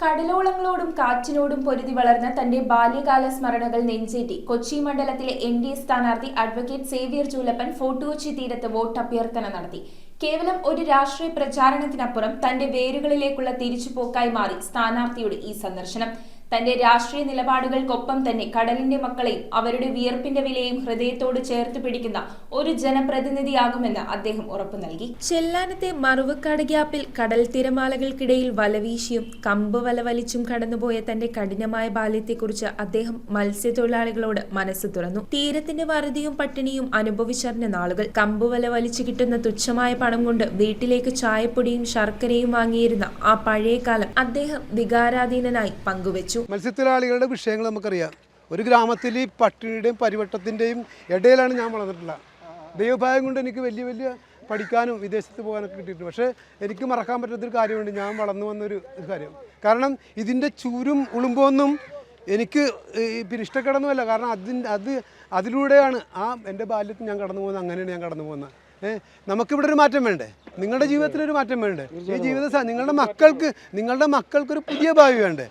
കടലോളങ്ങളോടും കാറ്റിനോടും പൊരുതി വളർന്ന തന്റെ ബാല്യകാല സ്മരണകൾ നെഞ്ചേറ്റി കൊച്ചി മണ്ഡലത്തിലെ എൻ.ഡി.എ സ്ഥാനാർത്ഥി അഡ്വക്കേറ്റ് സേവ്യർ ചൂലപ്പൻ ഫോർട്ട് കൊച്ചി തീരത്ത് വോട്ട് അഭ്യർത്ഥന നടത്തി. കേവലം ഒരു രാഷ്ട്രീയ പ്രചാരണത്തിനപ്പുറം തന്റെ വേരുകളിലേക്കുള്ള തിരിച്ചുപോക്കായി മാറി സ്ഥാനാർത്ഥിയുടെ ഈ സന്ദർശനം. തന്റെ രാഷ്ട്രീയ നിലപാടുകൾക്കൊപ്പം തന്നെ കടലിന്റെ മക്കളെയും അവരുടെ വിയർപ്പിന്റെ വിലയും ഹൃദയത്തോട് ചേർത്ത് പിടിക്കുന്ന ഒരു ജനപ്രതിനിധിയാകുമെന്ന് അദ്ദേഹം ഉറപ്പു നൽകി. ചെല്ലാനത്തെ മറുവക്കാട് ഗ്യാപ്പിൽ കടൽ തിരമാലകൾക്കിടയിൽ വലവീശിയും കമ്പ് വല വലിച്ചും കടന്നുപോയ തന്റെ കഠിനമായ ബാല്യത്തെക്കുറിച്ച് അദ്ദേഹം മത്സ്യത്തൊഴിലാളികളോട് മനസ്സ് തുറന്നു. തീരത്തിന്റെ വറുതിയും പട്ടിണിയും അനുഭവിച്ചറിഞ്ഞ നാളുകൾ, കമ്പ് വല വലിച്ചു കിട്ടുന്ന തുച്ഛമായ പണം കൊണ്ട് വീട്ടിലേക്ക് ചായപ്പൊടിയും ശർക്കരയും വാങ്ങിയിരുന്ന ആ പഴയ കാലം അദ്ദേഹം വികാരാധീനനായി പങ്കുവച്ചു. മത്സ്യത്തൊഴിലാളികളുടെ വിഷയങ്ങൾ നമുക്കറിയാം. ഒരു ഗ്രാമത്തിൽ ഈ പട്ടിണിയുടെയും പരിവട്ടത്തിൻ്റെയും ഇടയിലാണ് ഞാൻ വളർന്നിട്ടുള്ളത്. ദൈവഭാഗ്യം കൊണ്ട് എനിക്ക് വലിയ പഠിക്കാനും വിദേശത്ത് പോകാനൊക്കെ കിട്ടിയിട്ടുണ്ട്. പക്ഷേ എനിക്ക് മറക്കാൻ പറ്റാത്തൊരു കാര്യമുണ്ട്, ഞാൻ വളർന്നു വന്നൊരു കാര്യം. കാരണം ഇതിൻ്റെ ചൂരും ഉളുമ്പൊന്നും എനിക്ക് പിന്നെ ഇഷ്ടക്കടന്നുമല്ല. കാരണം അതിലൂടെയാണ് എൻ്റെ ബാല്യത്തിൽ ഞാൻ കടന്നു പോകുന്നത്. അങ്ങനെയാണ് ഞാൻ കടന്നു പോകുന്നത്. നമുക്കിവിടെ ഒരു മാറ്റം വേണ്ടേ? നിങ്ങളുടെ ജീവിതത്തിലൊരു മാറ്റം വേണ്ടേ? ഈ ജീവിതം നിങ്ങളുടെ മക്കൾക്കൊരു പുതിയ ഭാവി വേണ്ടേ?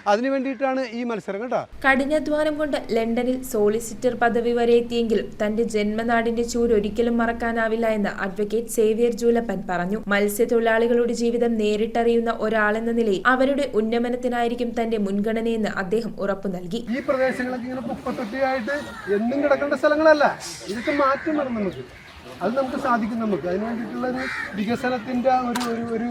അതിനു വേണ്ടിയിട്ടാണ് ഈ മത്സരം കേട്ടോ. കഠിനാധ്വാനം കൊണ്ട് ലണ്ടനിൽ സോളിസിറ്റർ പദവി വരെ എത്തിയെങ്കിലും തന്റെ ജന്മനാടിന്റെ ചൂട് ഒരിക്കലും മറക്കാനാവില്ല എന്ന് അഡ്വക്കേറ്റ് സേവ്യർ ചൂലപ്പൻ പറഞ്ഞു. മത്സ്യത്തൊഴിലാളികളുടെ ജീവിതം നേരിട്ടറിയുന്ന ഒരാളെന്ന നിലയിൽ അവരുടെ ഉന്നമനത്തിനായിരിക്കും തന്റെ മുൻഗണനയെന്ന് അദ്ദേഹം ഉറപ്പു നൽകി. ഈ പ്രദേശങ്ങളൊക്കെ ഇങ്ങനെ കുപ്പത്തൊട്ടിയായിട്ട് എന്നും കിടക്കേണ്ട സ്ഥലങ്ങളല്ല, ഇതൊക്കെ മാറ്റം വരണം. അത് നമുക്ക് സാധിക്കും. നമുക്ക് അതിന് വേണ്ടിയിട്ടുള്ള ഒരു വികസനത്തിന്റെ ഒരു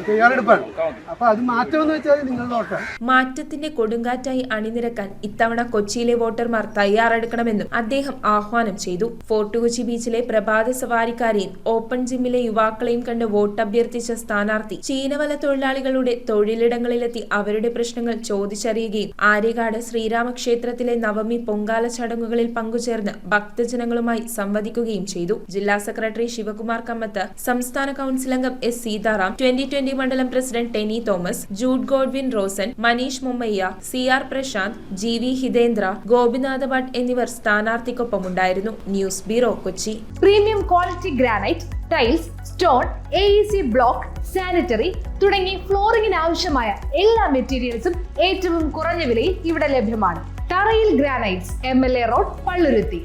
തയ്യാറെടുപ്പാണ്. അപ്പൊ അത് മാറ്റമെന്ന് വെച്ചാൽ നിങ്ങളുടെ വോട്ട്. മാറ്റത്തിന്റെ കൊടുങ്കാറ്റായി അണിനിരക്കാൻ ഇത്തവണ കൊച്ചിയിലെ വോട്ടർമാർ തയ്യാറെടുക്കണമെന്നും അദ്ദേഹം ആഹ്വാനം ചെയ്തു. ഫോർട്ട് കൊച്ചി ബീച്ചിലെ പ്രഭാത സവാരിക്കാരെയും ഓപ്പൺ ജിമ്മിലെ യുവാക്കളെയും കണ്ട് വോട്ട് അഭ്യർത്ഥിച്ച സ്ഥാനാർത്ഥി ചീനവല തൊഴിലാളികളുടെ തൊഴിലിടങ്ങളിലെത്തി അവരുടെ പ്രശ്നങ്ങൾ ചോദിച്ചറിയുകയും ആര്യകാട് ശ്രീരാമക്ഷേത്രത്തിലെ നവമി പൊങ്കാല ചടങ്ങുകളിൽ പങ്കുചേർന്ന് ഭക്തജനങ്ങളുമായി സംവദിക്കുകയും ചെയ്തു. ജില്ലാ സെക്രട്ടറി ശിവകുമാർ കമ്മത്ത്, സംസ്ഥാന കൌൺസിൽ അംഗം എസ് സീതാറാം, 2020 മണ്ഡലം president Tenny Thomas, Jude Godwin Rosan, Manish Mummaiah, CR Prashanth, GV Hitendra, Gopinath Bhat എന്നിവർ സ്ഥാനാർത്ഥിക്കൊപ്പമുണ്ടായിരുന്നു. News bureau, Kochi. Premium quality granite, tiles, stone, AEC block, sanitary തുടങ്ങി ഫ്ലോറിംഗിന് ആവശ്യമായ എല്ലാ മെറ്റീരിയൽസും ഏറ്റവും കുറഞ്ഞ വിലയിൽ ഇവിടെ ലഭ്യമാണ്. തറയിൽ ഗ്രാനൈറ്റ്സ്, MLA റോഡ്, പള്ളുരുത്തി.